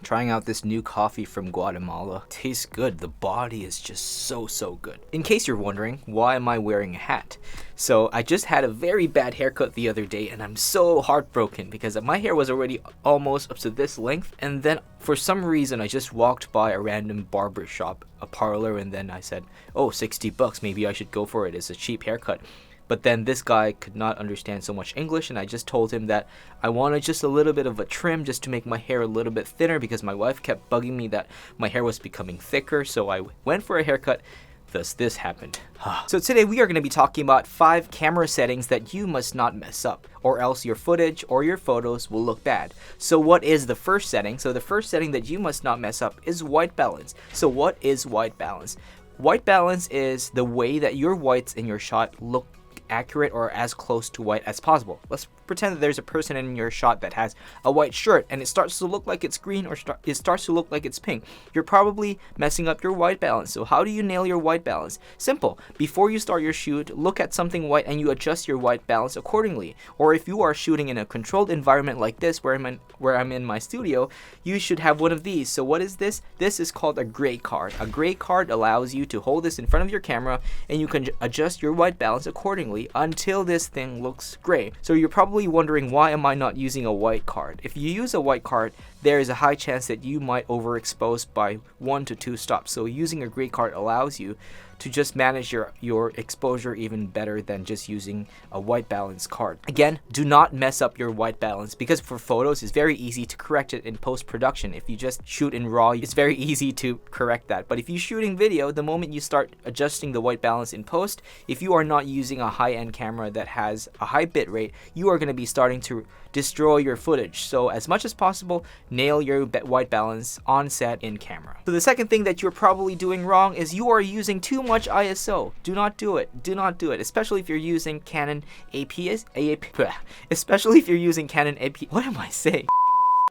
Trying out this new coffee from Guatemala. Tastes good. The body is just so good. In case you're wondering, why am I wearing a hat? So I just had a very bad haircut the other day and I'm so heartbroken because my hair was already almost up to this length, and then for some reason I just walked by a random barber shop, a parlor, and then I said, oh, $60, maybe I should go for it. It's a cheap haircut. But then this guy could not understand so much English, and I just told him that I wanted just a little bit of a trim just to make my hair a little bit thinner because my wife kept bugging me that my hair was becoming thicker. So I went for a haircut. Thus this happened. So today we are going to be talking about 5 camera settings that you must not mess up, or else your footage or your photos will look bad. So what is the first setting? So the first setting that you must not mess up is white balance. So what is white balance? White balance is the way that your whites in your shot look accurate or as close to white as possible. Let's pretend that there's a person in your shot that has a white shirt and it starts to look like it's green or it starts to look like it's pink. You're probably messing up your white balance. So how do you nail your white balance? Simple. Before you start your shoot, look at something white and you adjust your white balance accordingly. Or if you are shooting in a controlled environment like this where I'm in my studio, you should have one of these. So what is this? This is called a gray card. A gray card allows you to hold this in front of your camera and you can adjust your white balance accordingly until this thing looks gray. So you're probably wondering, why am I not using a white card? If you use a white card, there is a high chance that you might overexpose by 1 to 2 stops. So using a gray card allows you to just manage your exposure even better than just using a white balance card. Again, do not mess up your white balance because for photos, it's very easy to correct it in post-production. If you just shoot in RAW, it's very easy to correct that. But if you're shooting video, the moment you start adjusting the white balance in post, if you are not using a high-end camera that has a high bit rate, you are going to be starting to destroy your footage. So as much as possible, nail your white balance on set in camera. So the second thing that you're probably doing wrong is you are using too much ISO. Do not do it. Do not do it. Especially if you're using Canon especially if you're using Canon what am I saying?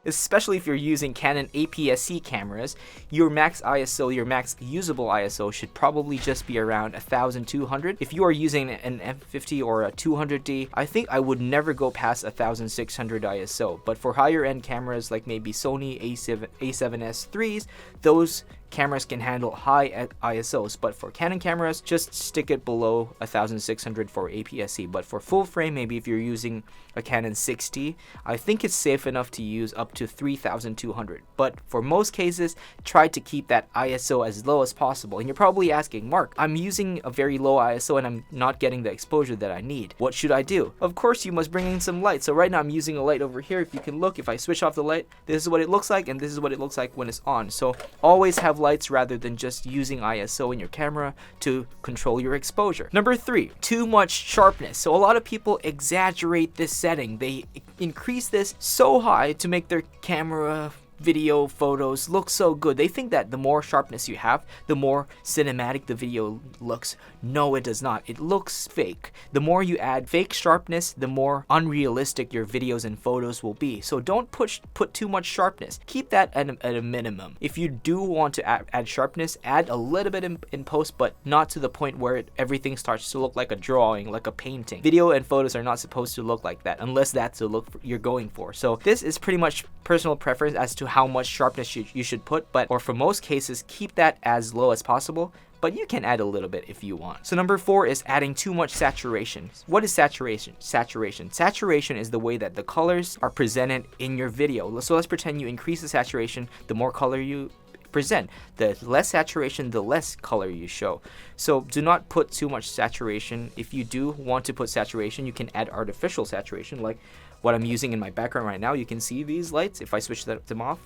Especially if you're using Canon APS-C cameras, your max ISO, your max usable ISO should probably just be around 1200. If you are using an M50 or a 200D, I think I would never go past 1600 ISO. But for higher end cameras like maybe Sony A7S IIIs, those cameras can handle high ISOs, but for Canon cameras, just stick it below 1600 for APS-C. But for full frame, maybe if you're using a Canon 6D, I think it's safe enough to use up to 3200. But for most cases, try to keep that ISO as low as possible. And you're probably asking, Mark, I'm using a very low ISO and I'm not getting the exposure that I need. What should I do? Of course, you must bring in some light. So right now I'm using a light over here. If you can look, if I switch off the light, this is what it looks like, and this is what it looks like when it's on. So always have lights rather than just using ISO in your camera to control your exposure. Number 3, too much sharpness. So a lot of people exaggerate this setting. They increase this so high to make their camera, video, photos look so good. They think that the more sharpness you have, the more cinematic the video looks. No, it does not. It looks fake. The more you add fake sharpness, the more unrealistic your videos and photos will be. So don't put too much sharpness. Keep that at a minimum. If you do want to add sharpness, add a little bit in post, but not to the point where everything starts to look like a drawing, like a painting. Video and photos are not supposed to look like that unless that's the look you're going for. So this is pretty much personal preference as to how much sharpness you should put, or for most cases, keep that as low as possible, but you can add a little bit if you want. So number 4 is adding too much saturation. What is saturation? Saturation is the way that the colors are presented in your video. So let's pretend you increase the saturation, the more color you present. The less saturation, the less color you show. So do not put too much saturation. If you do want to put saturation, you can add artificial saturation, like what I'm using in my background right now. You can see these lights. If I switch them off,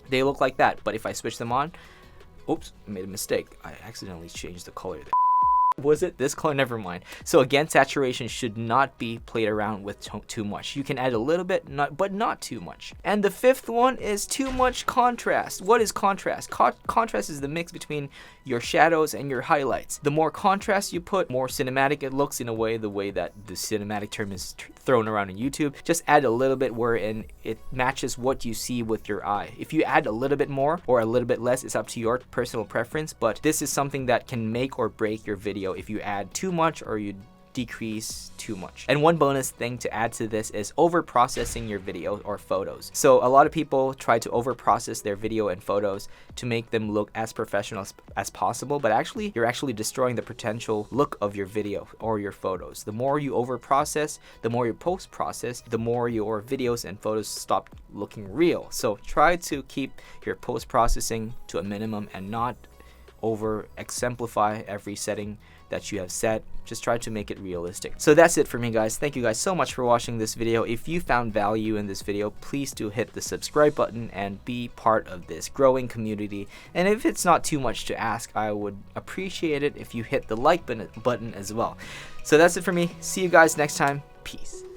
they look like that. But if I switch them on, oops, I made a mistake. I accidentally changed the color there. Was it this color? Never mind. So again, saturation should not be played around with too much. You can add a little bit, but not too much. And the 5th one is too much contrast. What is contrast? Contrast is the mix between your shadows and your highlights. The more contrast you put, more cinematic it looks, in a way, the way that the cinematic term is thrown around on YouTube. Just add a little bit wherein it matches what you see with your eye. If you add a little bit more or a little bit less, it's up to your personal preference, but this is something that can make or break your video if you add too much or you decrease too much. And one bonus thing to add to this is over processing your video or photos. So a lot of people try to over process their video and photos to make them look as professional as possible, but actually you're actually destroying the potential look of your video or your photos. The more you over process, the more you post process, the more your videos and photos stop looking real. So try to keep your post processing to a minimum and not over exemplify every setting that you have set. Just try to make it realistic. So that's it for me, guys. Thank you guys so much for watching this video. If you found value in this video, please do hit the subscribe button and be part of this growing community. And if it's not too much to ask, I would appreciate it if you hit the like button as well. So that's it for me. See you guys next time. Peace.